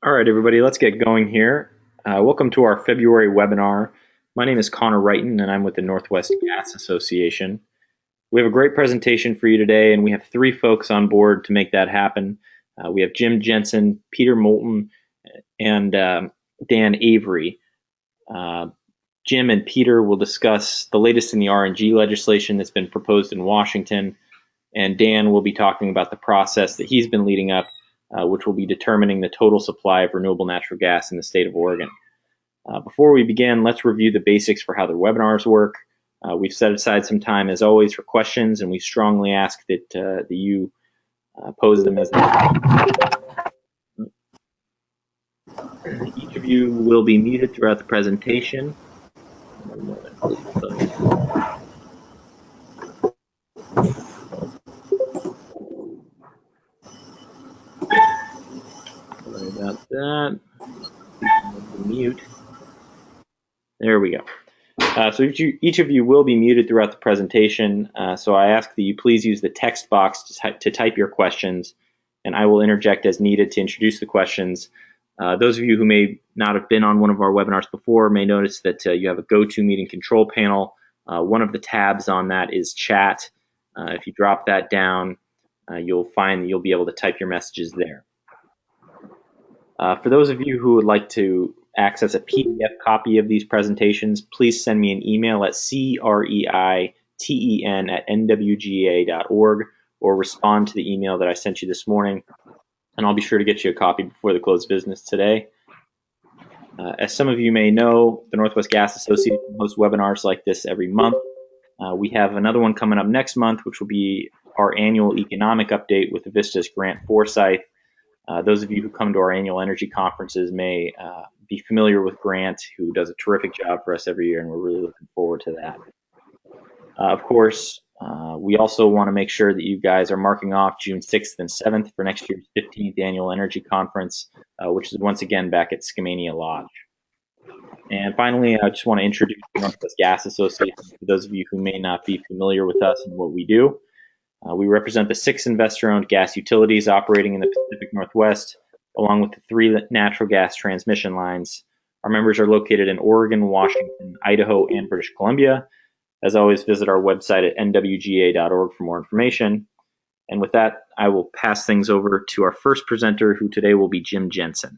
All right, everybody, let's get going here. Welcome to our February webinar. My name is Connor Wrighton, and I'm with the Northwest Gas Association. We have a great presentation for you today, and we have three folks on board to make that happen. We have Jim Jensen, Peter Moulton, and Dan Avery. Jim and Peter will discuss the latest in the RNG legislation that's been proposed in Washington, and Dan will be talking about the process that he's been leading up, which will be determining the total supply of renewable natural gas in the state of Oregon. Before we begin, let's review the basics for how the webinars work. We've set aside some time, as always, for questions, and we strongly ask that you pose them as each of you will be muted throughout the presentation. Sorry about that. Mute. There we go. So each of you will be muted throughout the presentation. So I ask that you please use the text box to type your questions, and I will interject as needed to introduce the questions. Those of you who may not have been on one of our webinars before may notice that you have a GoToMeeting control panel. One of the tabs on that is chat. If you drop that down, you'll find that you'll be able to type your messages there. For those of you who would like to access a PDF copy of these presentations, please send me an email at creiten@nwga.org or respond to the email that I sent you this morning, and I'll be sure to get you a copy before the close of business today. As some of you may know, the Northwest Gas Association hosts webinars like this every month. We have another one coming up next month, which will be our annual economic update with Vista's Grant Forsyth. Those of you who come to our annual energy conferences may be familiar with Grant, who does a terrific job for us every year, and we're really looking forward to that. Of course, we also want to make sure that you guys are marking off June 6th and 7th for next year's 15th Annual Energy Conference, which is once again back at Skamania Lodge. And finally, I just want to introduce the Northwest Gas Association for those of you who may not be familiar with us and what we do. We represent the 6 investor-owned gas utilities operating in the Pacific Northwest, along with the 3 natural gas transmission lines. Our members are located in Oregon, Washington, Idaho, and British Columbia. As always, visit our website at nwga.org for more information. And with that, I will pass things over to our first presenter, who today will be Jim Jensen.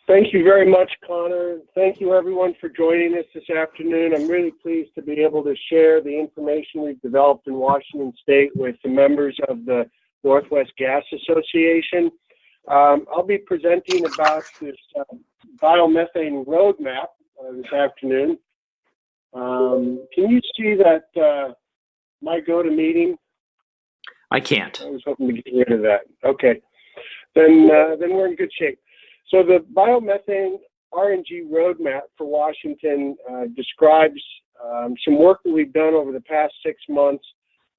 Thank you very much, Connor. Thank you, everyone, for joining us this afternoon. I'm really pleased to be able to share the information we've developed in Washington State with the members of the Northwest Gas Association. I'll be presenting about this biomethane roadmap this afternoon. Can you see that my GoToMeeting? I can't. I was hoping to get rid of that. Okay, then we're in good shape. So the biomethane RNG roadmap for Washington describes some work that we've done over the past 6 months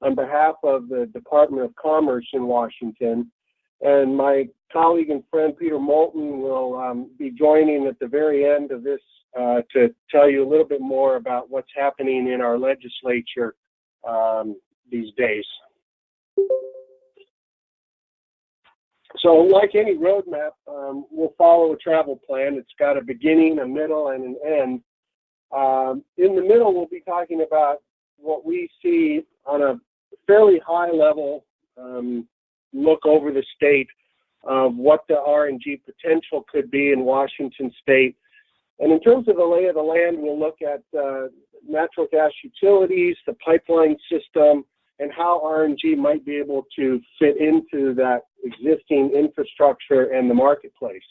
on behalf of the Department of Commerce in Washington. And my colleague and friend Peter Moulton will be joining at the very end of this to tell you a little bit more about what's happening in our legislature these days. So like any roadmap, we'll follow a travel plan. It's got a beginning, a middle, and an end. In the middle, we'll be talking about what we see on a fairly high level look over the state of what the RNG potential could be in Washington State. And in terms of the lay of the land, we'll look at natural gas utilities, the pipeline system, and how RNG might be able to fit into that existing infrastructure and the marketplace.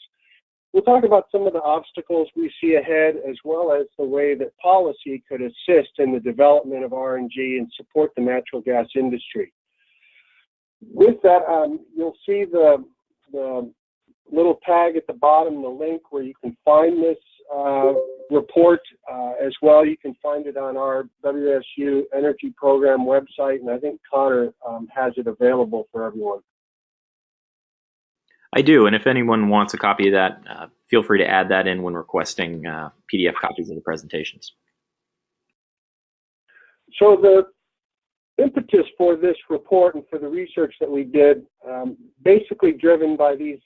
We'll talk about some of the obstacles we see ahead, as well as the way that policy could assist in the development of RNG and support the natural gas industry. With that, you'll see the little tag at the bottom, the link where you can find this report as well. You can find it on our WSU Energy Program website, and I think Connor has it available for everyone. I do, and if anyone wants a copy of that, feel free to add that in when requesting PDF copies of the presentations. So the impetus for this report and for the research that we did, basically driven by these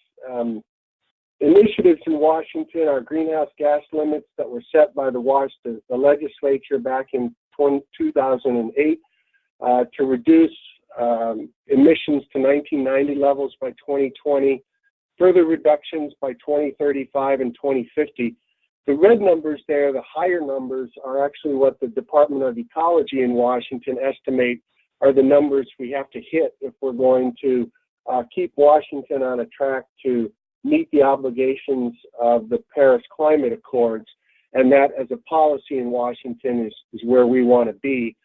initiatives in Washington, our greenhouse gas limits that were set by the legislature back in 2008 to reduce emissions to 1990 levels by 2020, further reductions by 2035 and 2050. The red numbers there, the higher numbers, are actually what the Department of Ecology in Washington estimate are the numbers we have to hit if we're going to keep Washington on a track to meet the obligations of the Paris Climate Accords, and that as a policy in Washington is where we want to be.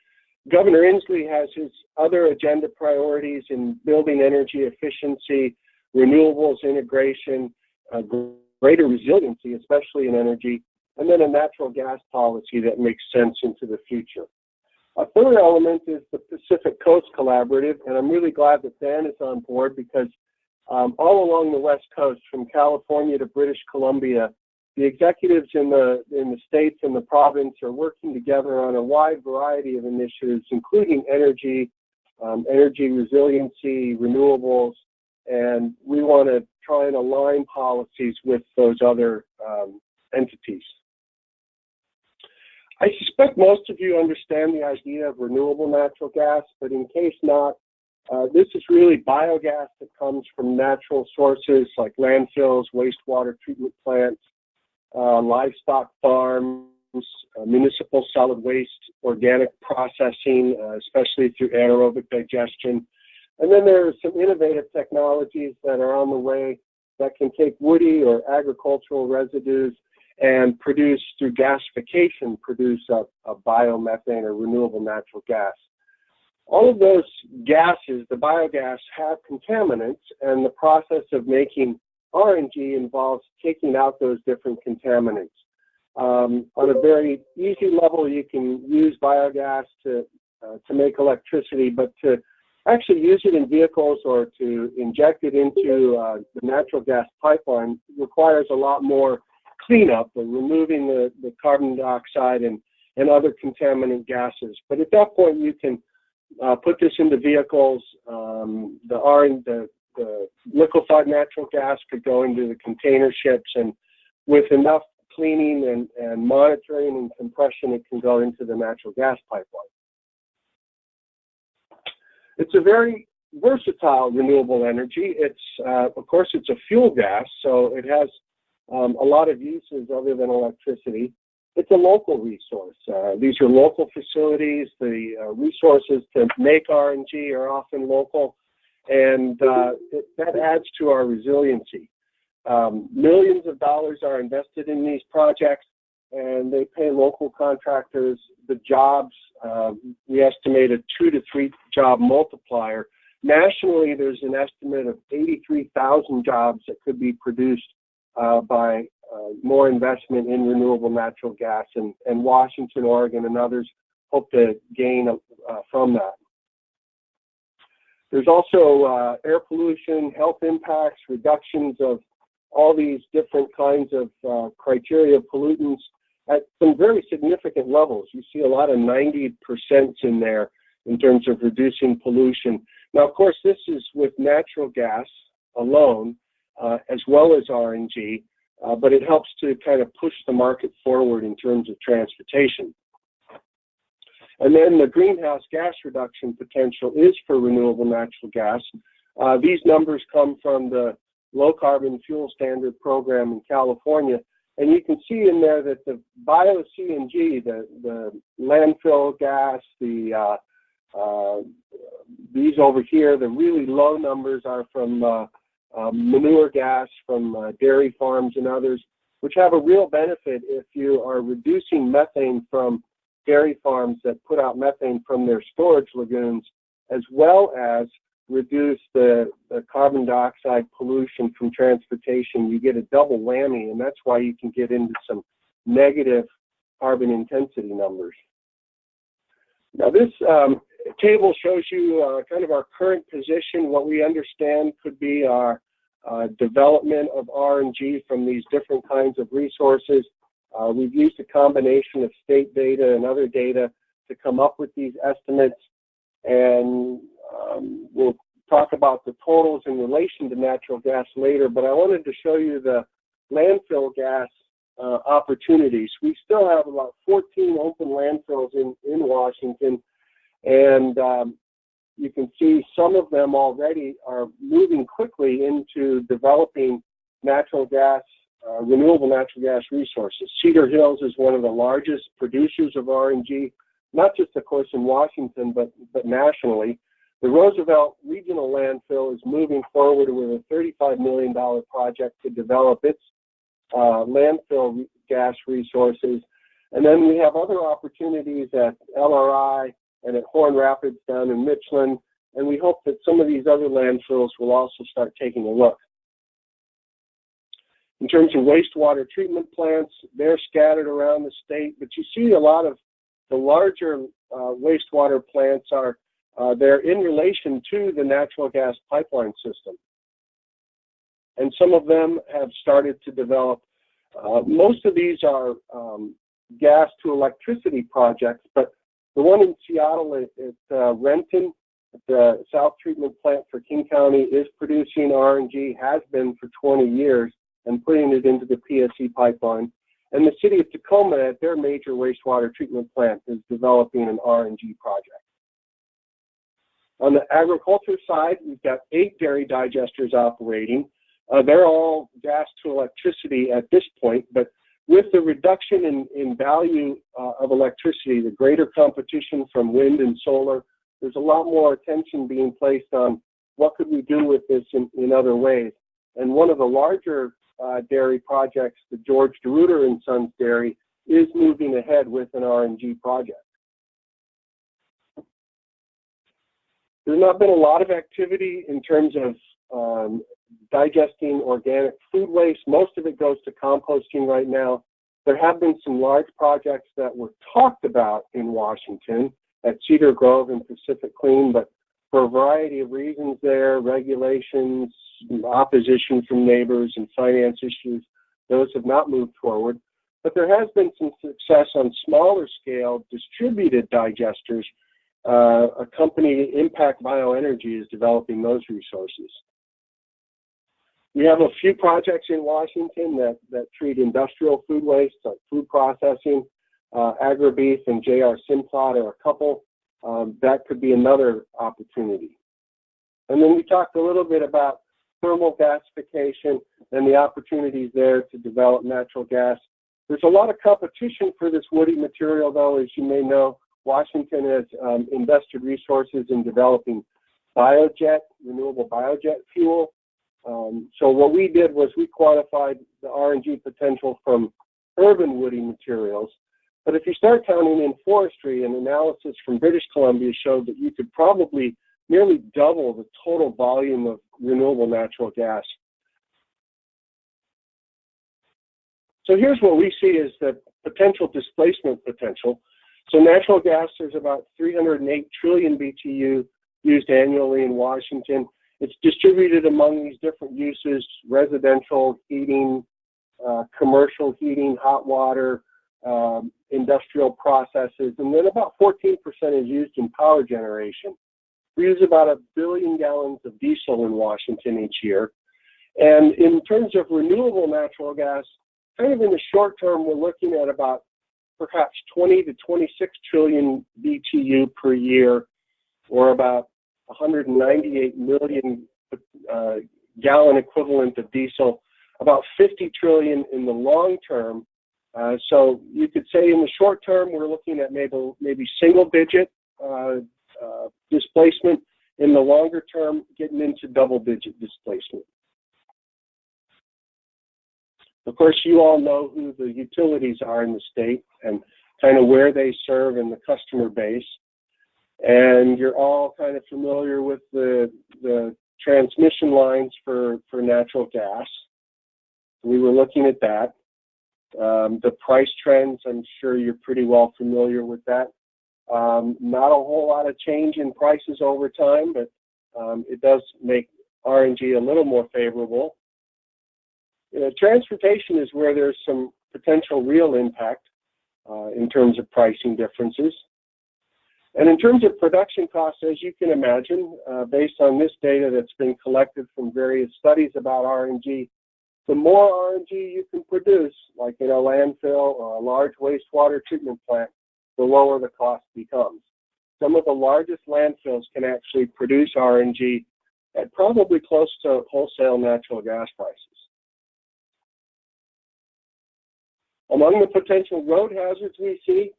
Governor Inslee has his other agenda priorities in building energy efficiency, renewables integration, greater resiliency, especially in energy, and then a natural gas policy that makes sense into the future. A third element is the Pacific Coast Collaborative, and I'm really glad that Dan is on board because all along the West Coast, from California to British Columbia, the executives in the states and the province are working together on a wide variety of initiatives, including energy, energy resiliency, renewables, and we want to try and align policies with those other entities. I suspect most of you understand the idea of renewable natural gas, but in case not, this is really biogas that comes from natural sources like landfills, wastewater treatment plants, livestock farms, municipal solid waste, organic processing, especially through anaerobic digestion. And then there are some innovative technologies that are on the way that can take woody or agricultural residues and produce, through gasification, produce a biomethane or renewable natural gas. All of those gases, the biogas, have contaminants, and the process of making RNG involves taking out those different contaminants. On a very easy level, you can use biogas to make electricity, but to actually use it in vehicles or to inject it into the natural gas pipeline requires a lot more cleanup or removing the carbon dioxide and other contaminant gases. But at that point, you can put this into vehicles. The liquefied natural gas could go into the container ships, and with enough cleaning and monitoring and compression, it can go into the natural gas pipeline. It's a very versatile renewable energy. It's, of course, it's a fuel gas, so it has a lot of uses other than electricity. It's a local resource. These are local facilities. The resources to make RNG are often local, and that adds to our resiliency. Millions of dollars are invested in these projects, and they pay local contractors the jobs. We estimate a 2 to 3 job multiplier. Nationally, there's an estimate of 83,000 jobs that could be produced by more investment in renewable natural gas, and Washington, Oregon, and others hope to gain from that. There's also air pollution, health impacts, reductions of all these different kinds of criteria pollutants at some very significant levels. You see a lot of 90% in there in terms of reducing pollution. Now, of course, this is with natural gas alone, as well as RNG, but it helps to kind of push the market forward in terms of transportation. And then the greenhouse gas reduction potential is for renewable natural gas. These numbers come from the Low Carbon Fuel Standard program in California. And you can see in there that the bio-CNG, the landfill gas, these over here, the really low numbers are from manure gas from dairy farms and others, which have a real benefit if you are reducing methane from dairy farms that put out methane from their storage lagoons, as well as reduce the carbon dioxide pollution from transportation. You get a double whammy, and that's why you can get into some negative carbon intensity numbers. Now, this table shows you kind of our current position, what we understand could be our development of RNG from these different kinds of resources. We've used a combination of state data and other data to come up with these estimates, and we'll talk about the totals in relation to natural gas later, but I wanted to show you the landfill gas opportunities. We still have about 14 open landfills in Washington, and you can see some of them already are moving quickly into developing natural gas, renewable natural gas resources. Cedar Hills is one of the largest producers of RNG, not just, of course, in Washington, but nationally. The Roosevelt Regional Landfill is moving forward with a $35 million project to develop its landfill gas resources. And then we have other opportunities at LRI and at Horn Rapids down in Midland, and we hope that some of these other landfills will also start taking a look. In terms of wastewater treatment plants, they're scattered around the state, but you see a lot of the larger wastewater plants are they're in relation to the natural gas pipeline system. And some of them have started to develop. Most of these are gas to electricity projects, but the one in Seattle at Renton, the South Treatment Plant for King County, is producing RNG, has been for 20 years, and putting it into the PSC pipeline. And the city of Tacoma, at their major wastewater treatment plant, is developing an RNG project. On the agriculture side, we've got 8 dairy digesters operating. They're all gas to electricity at this point, but with the reduction in value of electricity, the greater competition from wind and solar, there's a lot more attention being placed on what could we do with this in other ways. And one of the larger dairy projects, the George DeRuiter and Sons Dairy, is moving ahead with an RNG project. There's not been a lot of activity in terms of digesting organic food waste. Most of it goes to composting right now. There have been some large projects that were talked about in Washington at Cedar Grove and Pacific Clean, but for a variety of reasons there, regulations, opposition from neighbors, and finance issues, those have not moved forward. But there has been some success on smaller scale distributed digesters. A company, Impact Bioenergy, is developing those resources. We have a few projects in Washington that treat industrial food waste, like food processing. AgriBeef and JR Simplot are a couple. That could be another opportunity. And then we talked a little bit about thermal gasification and the opportunities there to develop natural gas. There's a lot of competition for this woody material, though, as you may know. Washington has invested resources in developing biojet, renewable biojet fuel. So what we did was we quantified the RNG potential from urban woody materials. But if you start counting in forestry, an analysis from British Columbia showed that you could probably nearly double the total volume of renewable natural gas. So here's what we see as the potential displacement potential. So natural gas, there's about 308 trillion BTU used annually in Washington. It's distributed among these different uses: residential heating, commercial heating, hot water, industrial processes, and then about 14% is used in power generation. We use about 1 billion gallons of diesel in Washington each year. And in terms of renewable natural gas, kind of in the short term, we're looking at about perhaps 20 to 26 trillion BTU per year, or about 198 million gallon equivalent of diesel, about 50 trillion in the long term. So you could say in the short term, we're looking at maybe single digit displacement. In the longer term, getting into double digit displacement. Of course, you all know who the utilities are in the state and kind of where they serve and the customer base. And you're all kind of familiar with the transmission lines for natural gas. We were looking at that. The price trends, I'm sure you're pretty well familiar with that. Not a whole lot of change in prices over time, but it does make RNG a little more favorable. Transportation is where there's some potential real impact in terms of pricing differences. And in terms of production costs, as you can imagine, based on this data that's been collected from various studies about RNG, the more RNG you can produce, like in a landfill or a large wastewater treatment plant, the lower the cost becomes. Some of the largest landfills can actually produce RNG at probably close to wholesale natural gas prices. Among the potential road hazards we see,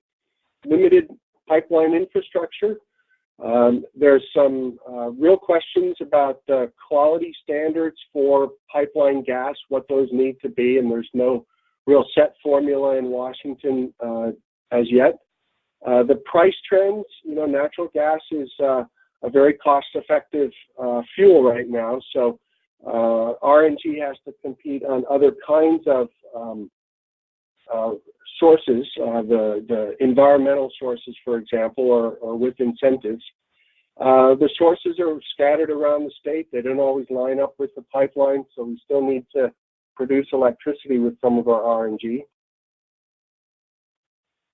limited pipeline infrastructure. There's some real questions about quality standards for pipeline gas, what those need to be, and there's no real set formula in Washington as yet. The price trends, natural gas is a very cost-effective fuel right now, so RNG has to compete on other kinds of sources, the environmental sources, for example, or with incentives. The sources are scattered around the state. They don't always line up with the pipeline, so we still need to produce electricity with some of our RNG.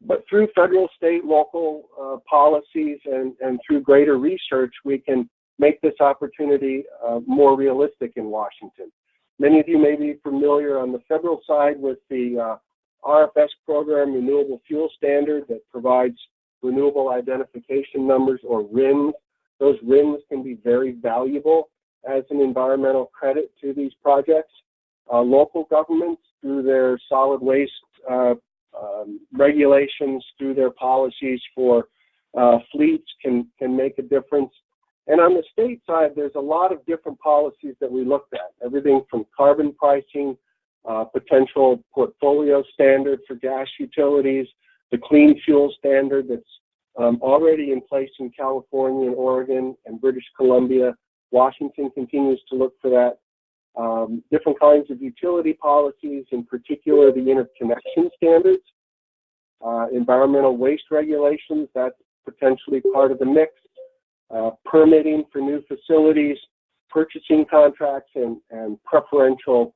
But through federal, state, local policies and through greater research, we can make this opportunity more realistic in Washington. Many of you may be familiar on the federal side with the RFS program, Renewable Fuel Standard, that provides renewable identification numbers, or RINs. Those RINs can be very valuable as an environmental credit to these projects. Local governments, through their solid waste regulations, through their policies for fleets, can make a difference. And on the state side, there's a lot of different policies that we looked at, everything from carbon pricing, potential portfolio standard for gas utilities, the clean fuel standard that's already in place in California and Oregon and British Columbia. Washington continues to look for that. Different kinds of utility policies, in particular the interconnection standards, environmental waste regulations, that's potentially part of the mix, permitting for new facilities, purchasing contracts and preferential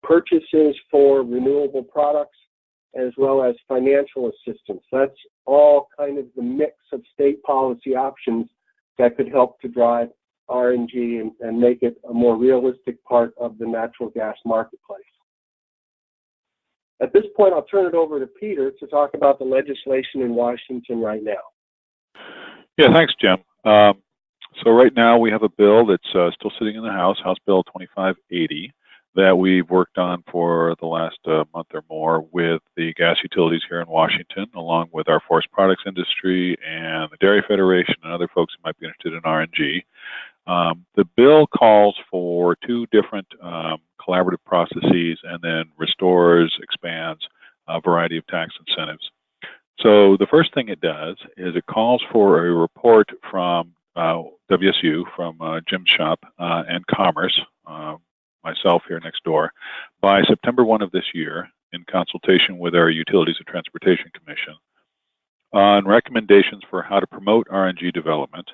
purchases for renewable products, as well as financial assistance. That's all kind of the mix of state policy options that could help to drive RNG and make it a more realistic part of the natural gas marketplace. At this point, I'll turn it over to Peter to talk about the legislation in Washington right now. Yeah, thanks, Jim. So right now we have a bill that's still sitting in the House, House Bill 2580, that we've worked on for the last month or more with the gas utilities here in Washington, along with our forest products industry and the Dairy Federation and other folks who might be interested in RNG. The bill calls for two different collaborative processes and then restores, expands a variety of tax incentives. So the first thing it does is it calls for a report from WSU, from Jim's shop, and Commerce, myself here next door, by September 1 of this year, in consultation with our Utilities and Transportation Commission, on recommendations for how to promote RNG development,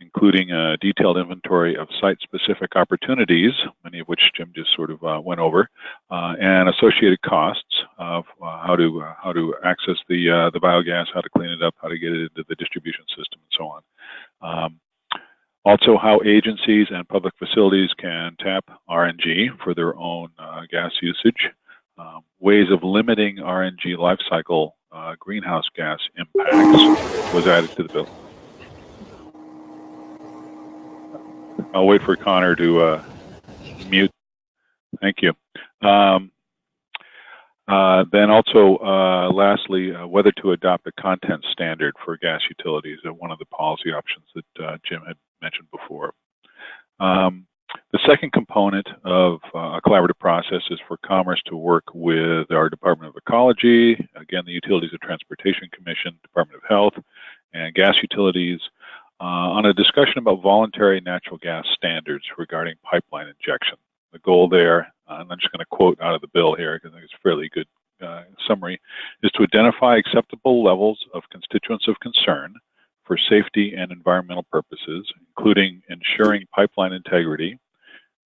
including a detailed inventory of site-specific opportunities, many of which Jim just sort of went over, and associated costs of how to access the biogas, how to clean it up, how to get it into the distribution system, and so on. Also, how agencies and public facilities can tap RNG for their own gas usage, ways of limiting RNG life cycle greenhouse gas impacts was added to the bill. I'll wait for Connor to mute. Thank you. Then also, lastly, whether to adopt a content standard for gas utilities, one of the policy options that Jim had mentioned before. The second component of a collaborative process is for Commerce to work with our Department of Ecology, again, the Utilities and Transportation Commission, Department of Health, and gas utilities, on a discussion about voluntary natural gas standards regarding pipeline injection. The goal there, and I'm just going to quote out of the bill here because I think it's a fairly good summary, is to identify acceptable levels of constituents of concern for safety and environmental purposes, including ensuring pipeline integrity,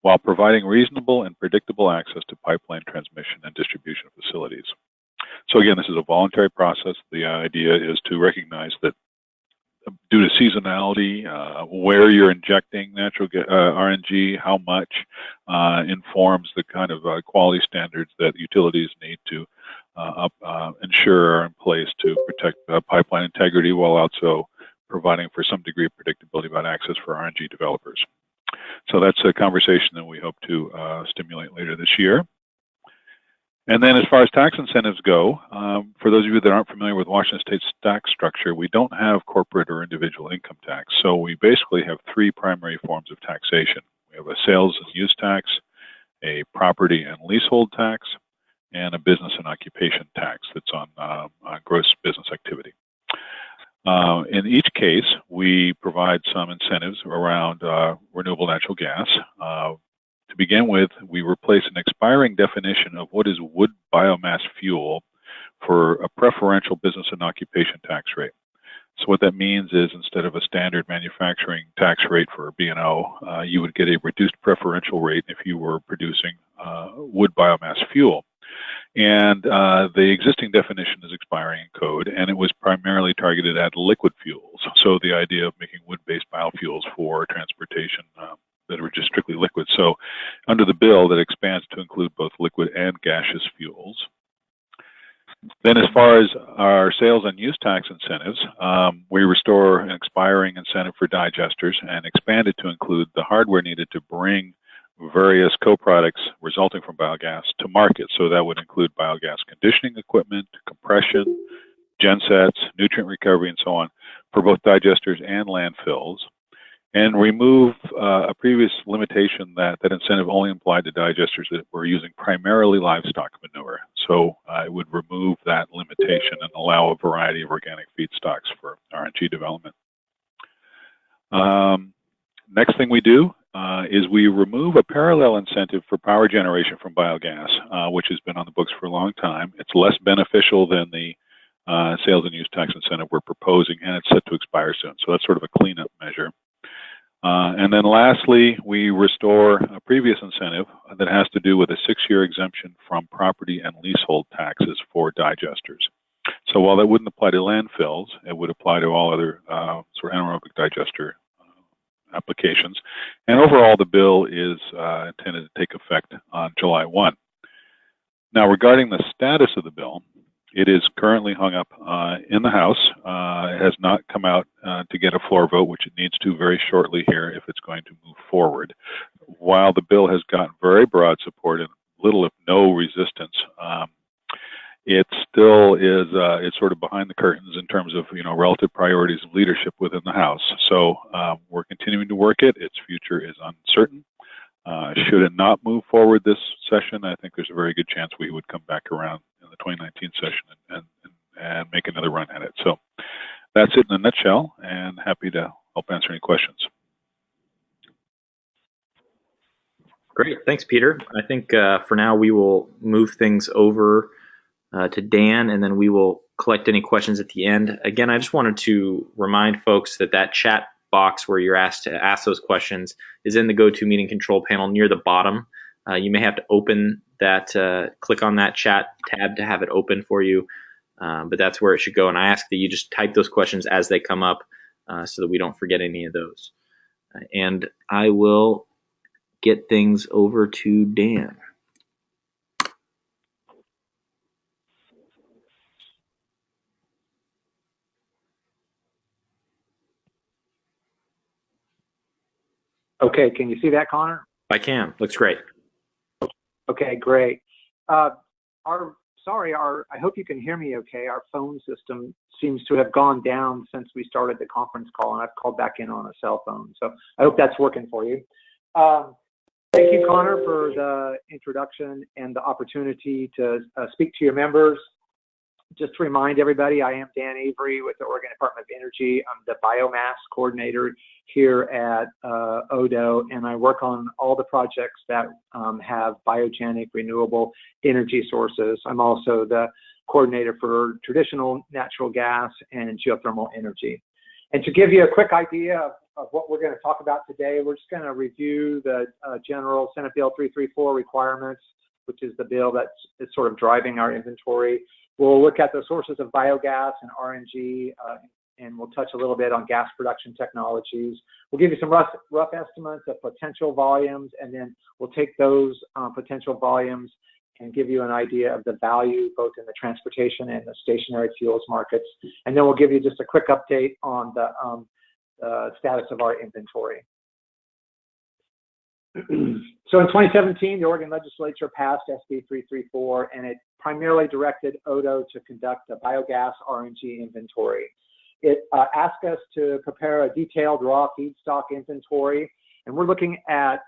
while providing reasonable and predictable access to pipeline transmission and distribution facilities. So again, this is a voluntary process. The idea is to recognize that due to seasonality, where you're injecting natural RNG, how much, informs the kind of quality standards that utilities need to ensure are in place to protect pipeline integrity, while also providing for some degree of predictability about access for RNG developers. So that's a conversation that we hope to stimulate later this year. And then as far as tax incentives go, for those of you that aren't familiar with Washington State's tax structure, we don't have corporate or individual income tax. So we basically have three primary forms of taxation. We have a sales and use tax, a property and leasehold tax, and a business and occupation tax that's on gross business activity. In each case, we provide some incentives around renewable natural gas. To begin with, we replace an expiring definition of what is wood biomass fuel for a preferential business and occupation tax rate. So what that means is instead of a standard manufacturing tax rate for B&O, you would get a reduced preferential rate if you were producing wood biomass fuel. And the existing definition is expiring in code, and it was primarily targeted at liquid fuels. So the idea of making wood-based biofuels for transportation that are just strictly liquid. So under the bill, that expands to include both liquid and gaseous fuels. Then as far as our sales and use tax incentives, we restore an expiring incentive for digesters and expand it to include the hardware needed to bring various co-products resulting from biogas to market. So that would include biogas conditioning equipment, compression, gensets, nutrient recovery, and so on for both digesters and landfills, and remove a previous limitation that incentive only applied to digesters that were using primarily livestock manure. So it would remove that limitation and allow a variety of organic feedstocks for RNG development. Next thing we do is we remove a parallel incentive for power generation from biogas, which has been on the books for a long time. It's less beneficial than the sales and use tax incentive we're proposing, and it's set to expire soon. So that's sort of a cleanup measure. And then lastly, we restore a previous incentive that has to do with a 6-year exemption from property and leasehold taxes for digesters. So while that wouldn't apply to landfills, it would apply to all other sort of anaerobic digester applications. And overall, the bill is intended to take effect on July 1. Now, regarding the status of the bill, it is currently hung up in the House. It has not come out to get a floor vote, which it needs to very shortly here if it's going to move forward. While the bill has gotten very broad support and little if no resistance, it still is it's sort of behind the curtains in terms of relative priorities of leadership within the House. So we're continuing to work it. Its future is uncertain. Should it not move forward this session, I think there's a very good chance we would come back around in the 2019 session and make another run at it. So that's it in a nutshell, and happy to help answer any questions. Great, thanks, Peter. I think for now we will move things over to Dan, and then we will collect any questions at the end. Again, I just wanted to remind folks that chat box where you're asked to ask those questions is in the GoToMeeting control panel near the bottom. You may have to open that, click on that chat tab to have it open for you, but that's where it should go. And I ask that you just type those questions as they come up so that we don't forget any of those. And I will get things over to Dan. Okay, can you see that, Connor? I can. Looks great. Okay, great. I hope you can hear me okay. Our phone system seems to have gone down since we started the conference call, and I've called back in on a cell phone. So I hope that's working for you. Thank you, Connor, for the introduction and the opportunity to speak to your members. Just to remind everybody, I am Dan Avery with the Oregon Department of Energy. I'm the biomass coordinator here at ODO, and I work on all the projects that have biogenic renewable energy sources. I'm also the coordinator for traditional natural gas and geothermal energy. And to give you a quick idea of what we're going to talk about today, we're just going to review the general Senate Bill 334 requirements, which is the bill that's sort of driving our inventory. We'll look at the sources of biogas and RNG, and we'll touch a little bit on gas production technologies. We'll give you some rough estimates of potential volumes, and then we'll take those potential volumes and give you an idea of the value both in the transportation and the stationary fuels markets. And then we'll give you just a quick update on the status of our inventory. So in 2017, the Oregon legislature passed SB 334, and it primarily directed ODO to conduct a biogas RNG inventory. It asked us to prepare a detailed raw feedstock inventory, and we're looking at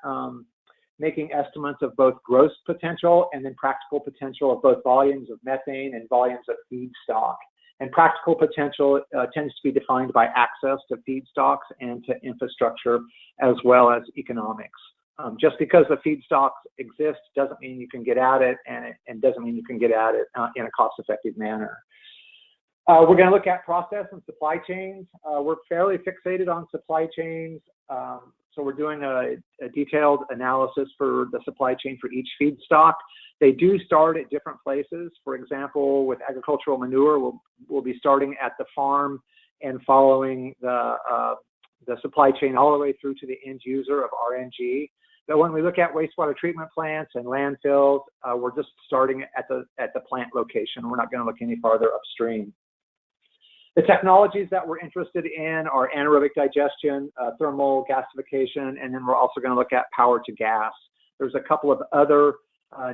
making estimates of both gross potential and then practical potential of both volumes of methane and volumes of feedstock. And practical potential tends to be defined by access to feedstocks and to infrastructure, as well as economics. Just because the feedstocks exist doesn't mean you can get at it, and doesn't mean you can get at it in a cost-effective manner. We're going to look at process and supply chains. We're fairly fixated on supply chains, so we're doing a detailed analysis for the supply chain for each feedstock. They do start at different places. For example, with agricultural manure, we'll be starting at the farm and following the supply chain all the way through to the end user of RNG. But when we look at wastewater treatment plants and landfills, we're just starting at the plant location. We're not going to look any farther upstream. The technologies that we're interested in are anaerobic digestion, thermal gasification, and then we're also going to look at power to gas. There's a couple of other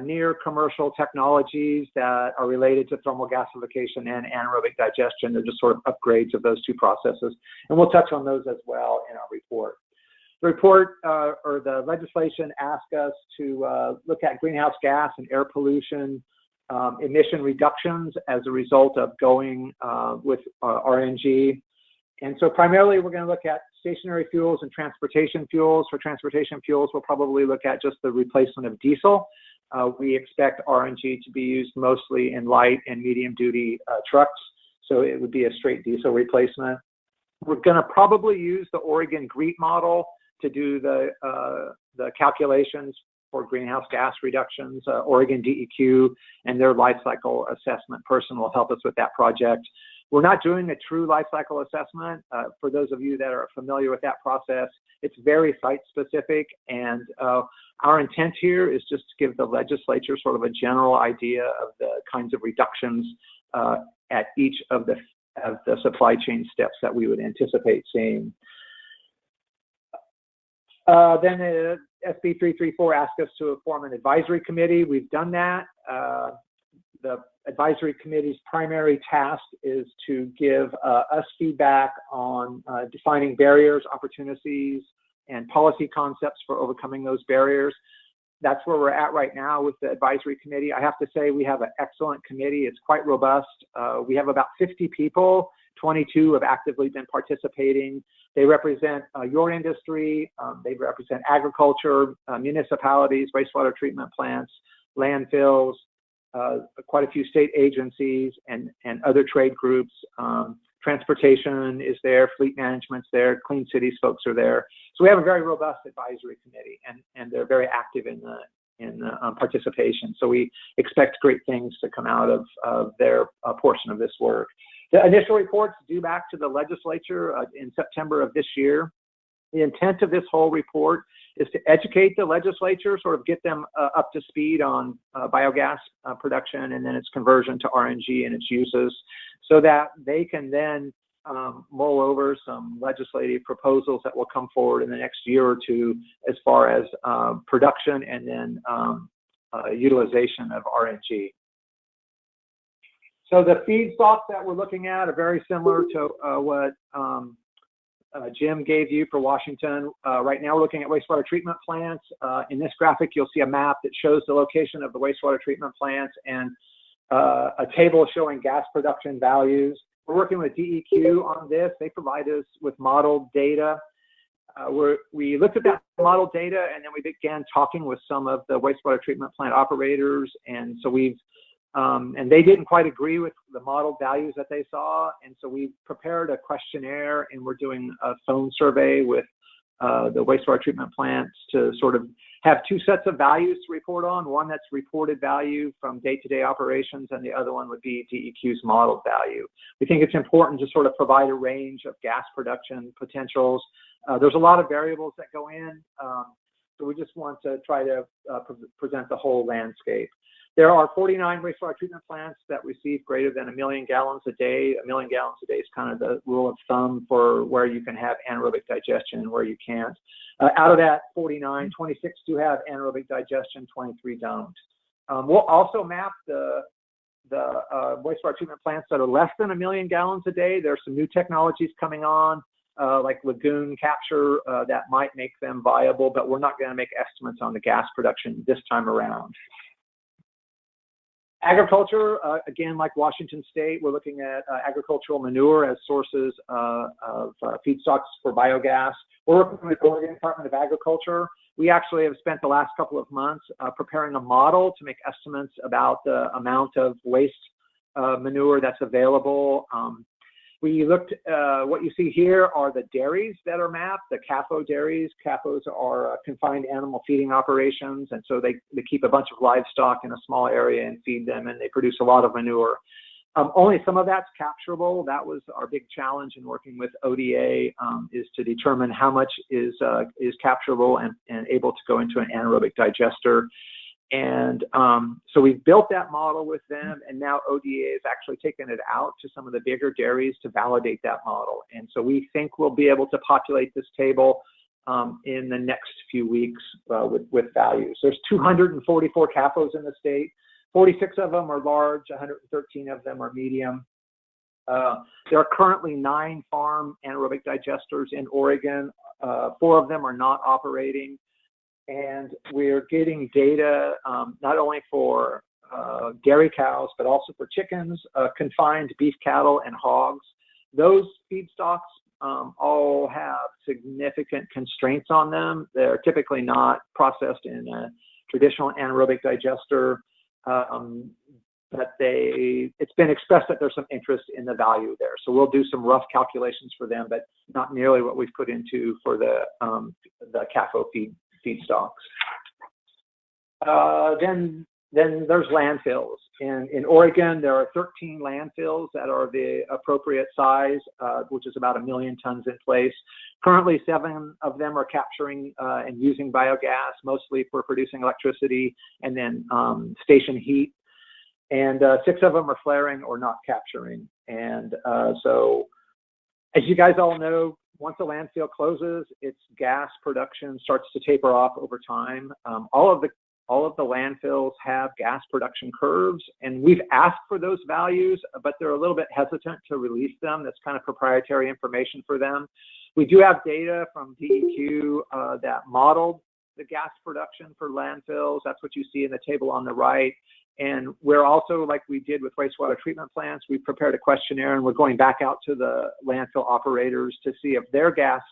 near commercial technologies that are related to thermal gasification and anaerobic digestion. They're just sort of upgrades of those two processes, and we'll touch on those as well in our report. The report or the legislation asks us to look at greenhouse gas and air pollution emission reductions as a result of going with RNG. And so primarily we're going to look at stationary fuels and transportation fuels. For transportation fuels, we'll probably look at just the replacement of diesel. We expect RNG to be used mostly in light and medium duty trucks, so it would be a straight diesel replacement. We're going to probably use the Oregon GREET model to do the calculations for greenhouse gas reductions. Oregon DEQ and their life cycle assessment person will help us with that project. We're not doing a true life cycle assessment. For those of you that are familiar with that process, it's very site specific, and our intent here is just to give the legislature sort of a general idea of the kinds of reductions at each of the supply chain steps that we would anticipate seeing. Then SB 334 asked us to form an advisory committee. We've done that. The advisory committee's primary task is to give us feedback on defining barriers, opportunities, and policy concepts for overcoming those barriers. That's where we're at right now with the advisory committee. I have to say we have an excellent committee. It's quite robust. We have about 50 people. 22 have actively been participating. They represent your industry. They represent agriculture, municipalities, wastewater treatment plants, landfills, quite a few state agencies and other trade groups. Transportation is there, fleet management's there, Clean Cities folks are there. So we have a very robust advisory committee, and they're very active in the participation. So we expect great things to come out of their portion of this work. The initial report's due back to the legislature in September of this year. The intent of this whole report is to educate the legislature, sort of get them up to speed on biogas production and then its conversion to RNG and its uses, so that they can then mull over some legislative proposals that will come forward in the next year or two as far as production and then utilization of RNG. So the feedstocks that we're looking at are very similar to what Jim gave you for Washington. Right now we're looking at wastewater treatment plants. In this graphic, you'll see a map that shows the location of the wastewater treatment plants and a table showing gas production values. We're working with DEQ on this. They provide us with modeled data. We looked at that modeled data, and then we began talking with some of the wastewater treatment plant operators. And so we've And they didn't quite agree with the modeled values that they saw. And so we prepared a questionnaire, and we're doing a phone survey with the wastewater treatment plants to sort of have two sets of values to report on. One that's reported value from day-to-day operations, and the other one would be DEQ's modeled value. We think it's important to sort of provide a range of gas production potentials. There's a lot of variables that go in, so we just want to try to present the whole landscape. There are 49 wastewater treatment plants that receive greater than 1 million gallons a day. 1 million gallons a day is kind of the rule of thumb for where you can have anaerobic digestion and where you can't. Out of that 49, 26 do have anaerobic digestion, 23 don't. We'll also map the wastewater treatment plants that are less than 1 million gallons a day. There's some new technologies coming on, like lagoon capture, that might make them viable, but we're not going to make estimates on the gas production this time around. Agriculture, again, like Washington State, we're looking at agricultural manure as sources of feedstocks for biogas. We're working with the Oregon Department of Agriculture. We actually have spent the last couple of months preparing a model to make estimates about the amount of waste manure that's available. We looked, what you see here are the dairies that are mapped, the CAFO dairies. CAFOs are confined animal feeding operations, and so they keep a bunch of livestock in a small area and feed them, and they produce a lot of manure. Only some of that's capturable. That was our big challenge in working with ODA, is to determine how much is capturable and able to go into an anaerobic digester. And so we've built that model with them, and now ODA has actually taken it out to some of the bigger dairies to validate that model. And so we think we'll be able to populate this table in the next few weeks with values. There's 244 CAFOs in the state. 46 of them are large, 113 of them are medium. There are currently 9 farm anaerobic digesters in Oregon. 4 of them are not operating. And we're getting data not only for dairy cows, but also for chickens, confined beef cattle, and hogs. Those feedstocks all have significant constraints on them. They're typically not processed in a traditional anaerobic digester, but it's been expressed that there's some interest in the value there. So we'll do some rough calculations for them, but not nearly what we've put into for the CAFO feedstocks. Then there's landfills. In Oregon, there are 13 landfills that are the appropriate size, which is about 1 million tons in place. Currently, 7 of them are capturing and using biogas, mostly for producing electricity and then station heat. And 6 of them are flaring or not capturing. And so, as you guys all know, once a landfill closes, its gas production starts to taper off over time. All of the landfills have gas production curves, and we've asked for those values, but they're a little bit hesitant to release them. That's kind of proprietary information for them. We do have data from DEQ that modeled the gas production for landfills. That's what you see in the table on the right. And we're also, like we did with wastewater treatment plants, we prepared a questionnaire, and we're going back out to the landfill operators to see if their gas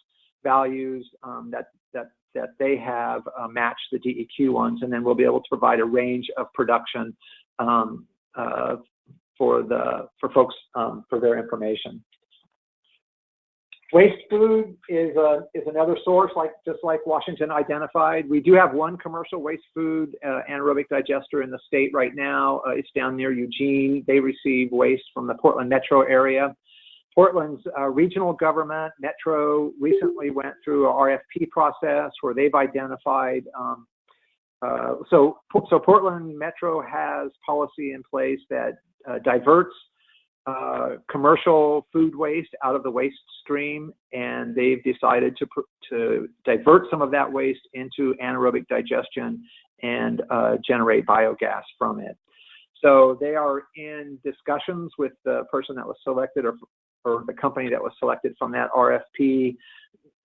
values that they have match the DEQ ones, and then we'll be able to provide a range of production for folks for their information. Waste food is another source, just like Washington identified. We do have one commercial waste food anaerobic digester in the state right now. It's down near Eugene. They receive waste from the Portland metro area. Portland's regional government, Metro, recently went through an RFP process where they've identified, so Portland Metro has policy in place that diverts commercial food waste out of the waste stream, and they've decided to divert some of that waste into anaerobic digestion and generate biogas from it. So they are in discussions with the person that was selected or the company that was selected from that RFP.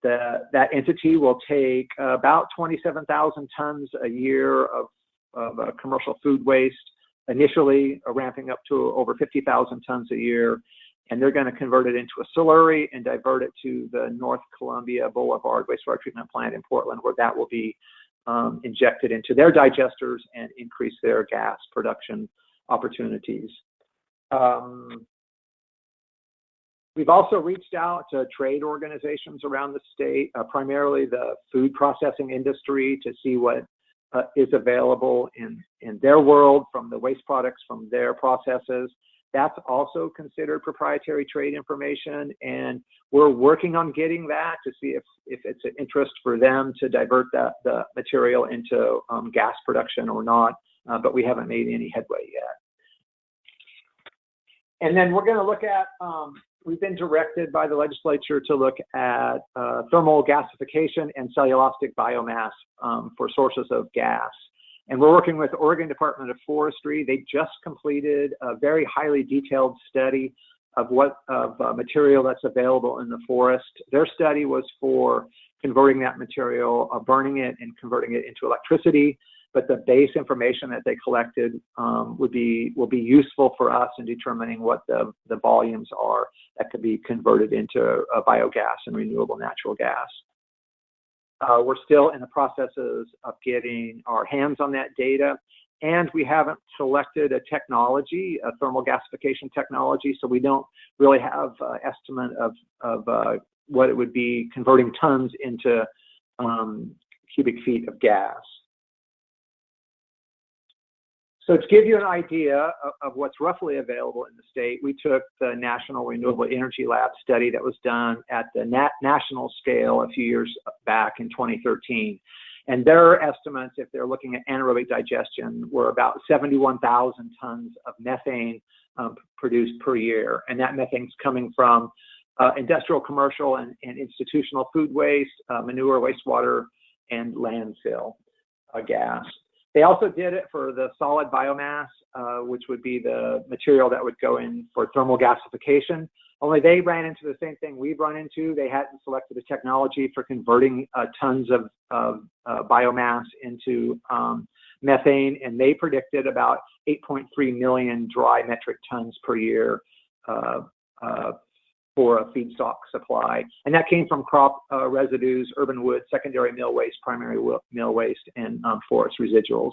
That entity will take about 27,000 tons a year of commercial food waste, initially ramping up to over 50,000 tons a year, and they're going to convert it into a slurry and divert it to the North Columbia Boulevard wastewater treatment plant in Portland, where that will be injected into their digesters and increase their gas production opportunities. We've also reached out to trade organizations around the state, primarily the food processing industry, to see what is available in their world from the waste products from their processes. That's also considered proprietary trade information, and we're working on getting that to see if it's an interest for them to divert the material into gas production or not, but we haven't made any headway yet. And then we're going to look at, we've been directed by the legislature to look at thermal gasification and cellulosic biomass for sources of gas. And we're working with Oregon Department of Forestry. They just completed a very highly detailed study of material that's available in the forest. Their study was for converting that material, burning it and converting it into electricity. But the base information that they collected will be useful for us in determining what the volumes are that could be converted into biogas and renewable natural gas. We're still in the processes of getting our hands on that data, and we haven't selected a technology, a thermal gasification technology, so we don't really have an estimate of what it would be converting tons into cubic feet of gas. So to give you an idea of what's roughly available in the state, we took the National Renewable Energy Lab study that was done at the national scale a few years back in 2013. And their estimates, if they're looking at anaerobic digestion, were about 71,000 tons of methane produced per year. And that methane's coming from industrial, commercial, and institutional food waste, manure, wastewater, and landfill gas. They also did it for the solid biomass, which would be the material that would go in for thermal gasification. Only they ran into the same thing we've run into. They hadn't selected a technology for converting tons of biomass into methane, and they predicted about 8.3 million dry metric tons per year for a feedstock supply. And that came from crop residues, urban wood, secondary mill waste, primary mill waste, and forest residuals.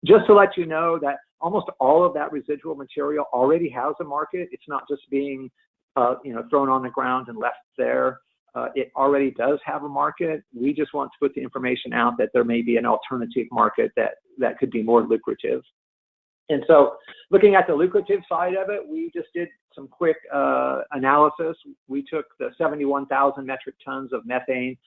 Just to let you know that almost all of that residual material already has a market. It's not just being thrown on the ground and left there. It already does have a market. We just want to put the information out that there may be an alternative market that could be more lucrative. And so looking at the lucrative side of it, we just did some quick analysis. We took the 71,000 metric tons of methane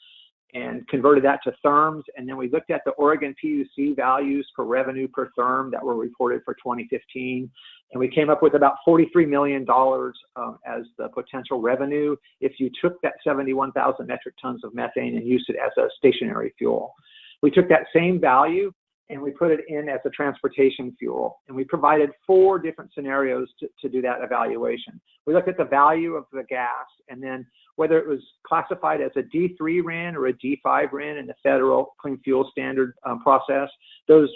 and converted that to therms. And then we looked at the Oregon PUC values for revenue per therm that were reported for 2015. And we came up with about $43 million as the potential revenue if you took that 71,000 metric tons of methane and used it as a stationary fuel. We took that same value and we put it in as a transportation fuel. And we provided 4 different scenarios to do that evaluation. We looked at the value of the gas and then whether it was classified as a D3 RIN or a D5 RIN in the federal Clean Fuel Standard process. Those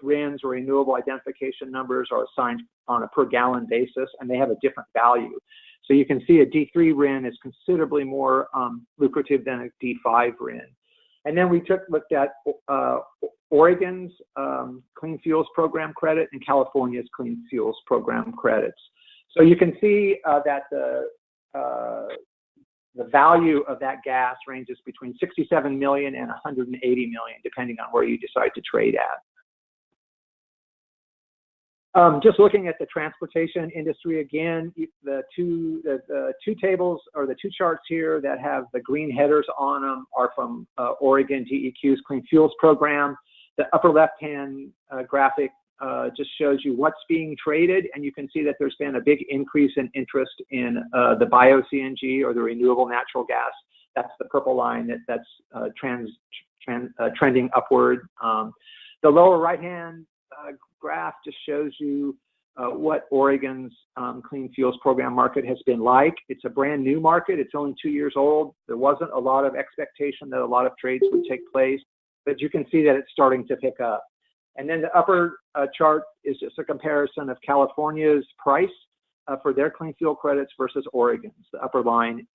RINs or renewable identification numbers are assigned on a per gallon basis and they have a different value. So you can see a D3 RIN is considerably more lucrative than a D5 RIN. And then we looked at Oregon's Clean Fuels Program credit and California's Clean Fuels Program credits. So you can see that the value of that gas ranges between 67 million and 180 million, depending on where you decide to trade at. Just looking at the transportation industry again, the two tables or the 2 charts here that have the green headers on them are from Oregon DEQ's Clean Fuels Program. The upper left-hand graphic just shows you what's being traded, and you can see that there's been a big increase in interest in the bio-CNG or the renewable natural gas. That's the purple line that's trending upward. The lower right-hand graph just shows you what Oregon's Clean Fuels Program market has been like. It's a brand new market. It's only 2 years old. There wasn't a lot of expectation that a lot of trades would take place, but you can see that it's starting to pick up. And then the upper chart is just a comparison of California's price for their clean fuel credits versus Oregon's. The upper line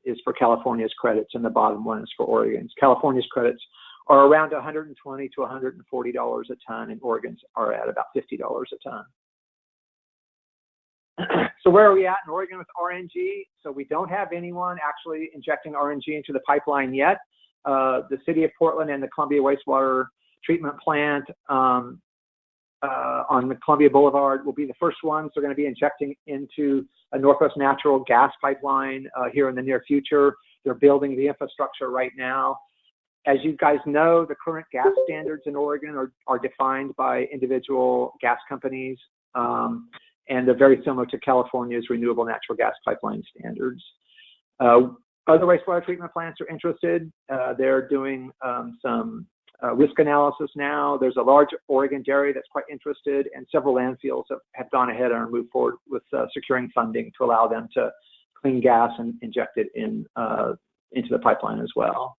is for California's credits and the bottom one is for Oregon's. California's credits are around $120 to $140 a ton, and Oregon's are at about $50 a ton. So where are we at in Oregon with RNG? So we don't have anyone actually injecting RNG into the pipeline yet. The city of Portland and the Columbia Wastewater Treatment Plant on the Columbia Boulevard will be the first ones. They're going to be injecting into a Northwest Natural gas pipeline here in the near future. They're building the infrastructure right now. As you guys know, the current gas standards in Oregon are defined by individual gas companies, and they're very similar to California's renewable natural gas pipeline standards. Other wastewater treatment plants are interested. They're doing some risk analysis now. There's a large Oregon dairy that's quite interested, and several landfills have gone ahead and moved forward with securing funding to allow them to clean gas and inject it into the pipeline as well.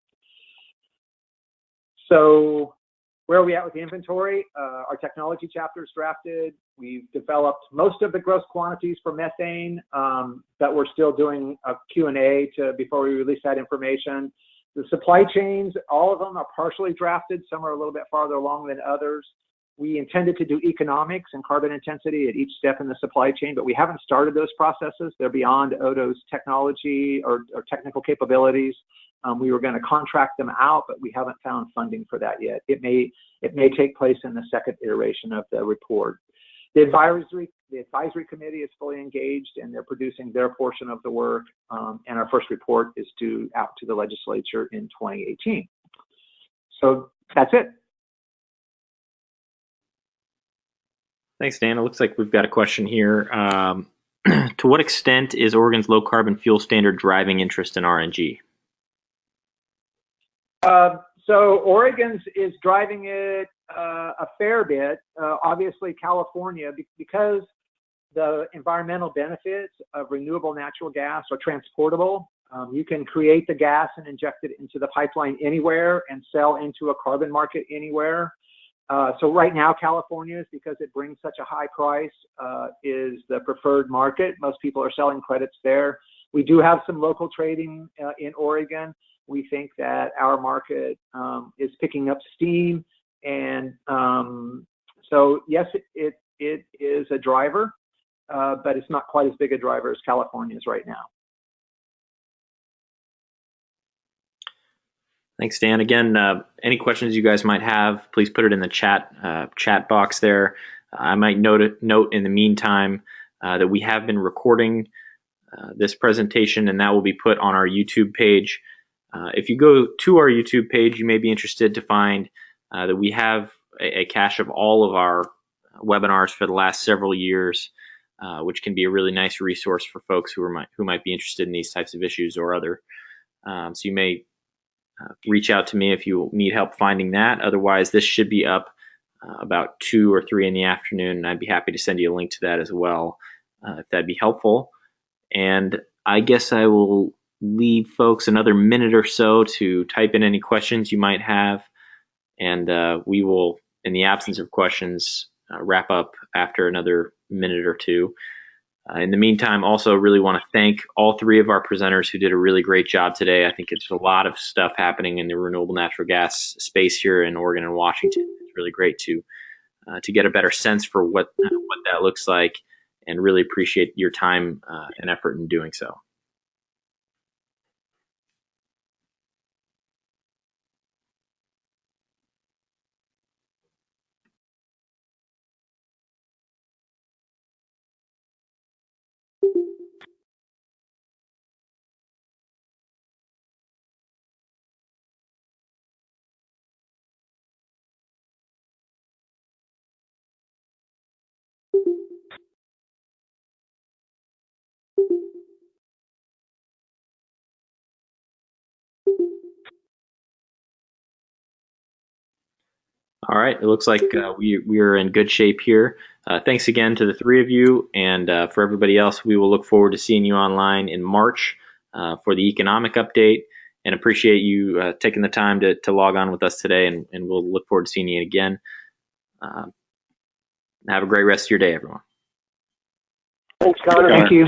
So where are we at with the inventory? Our technology chapter is drafted. We've developed most of the gross quantities for methane, but we're still doing a Q&A before we release that information. The supply chains, all of them are partially drafted. Some are a little bit farther along than others. We intended to do economics and carbon intensity at each step in the supply chain, but we haven't started those processes. They're beyond Odo's technology or technical capabilities. We were going to contract them out, but we haven't found funding for that yet. It may take place in the second iteration of the report. The advisory committee is fully engaged, and they're producing their portion of the work. And our first report is due out to the legislature in 2018. So that's it. Thanks, Dan. It looks like we've got a question here. To what extent is Oregon's low carbon fuel standard driving interest in RNG? So Oregon's is driving it a fair bit. Obviously, California, because the environmental benefits of renewable natural gas are transportable. You can create the gas and inject it into the pipeline anywhere and sell into a carbon market anywhere. So right now, California, because it brings such a high price, is the preferred market. Most people are selling credits there. We do have some local trading in Oregon. We think that our market is picking up steam, and so yes, it is a driver, but it's not quite as big a driver as California is right now. Thanks, Dan. Again, any questions you guys might have, please put it in the chat box there. I might note in the meantime that we have been recording this presentation, and that will be put on our YouTube page. If you go to our YouTube page, you may be interested to find that we have a cache of all of our webinars for the last several years, which can be a really nice resource for folks who might be interested in these types of issues or other. So you may reach out to me if you need help finding that. Otherwise, this should be up about 2 or 3 in the afternoon, and I'd be happy to send you a link to that as well, if that'd be helpful. And I guess I will leave folks another minute or so to type in any questions you might have, and we will, in the absence of questions, wrap up after another minute or two. In the meantime, also really want to thank all 3 of our presenters who did a really great job today. I think it's a lot of stuff happening in the renewable natural gas space here in Oregon and Washington. It's really great to get a better sense for what that looks like, and really appreciate your time and effort in doing so. All right, it looks like we are in good shape here. Thanks again to the 3 of you, and for everybody else, we will look forward to seeing you online in March for the economic update, and appreciate you taking the time to log on with us today, and we'll look forward to seeing you again. Have a great rest of your day, everyone. Thanks, Connor. Thank you.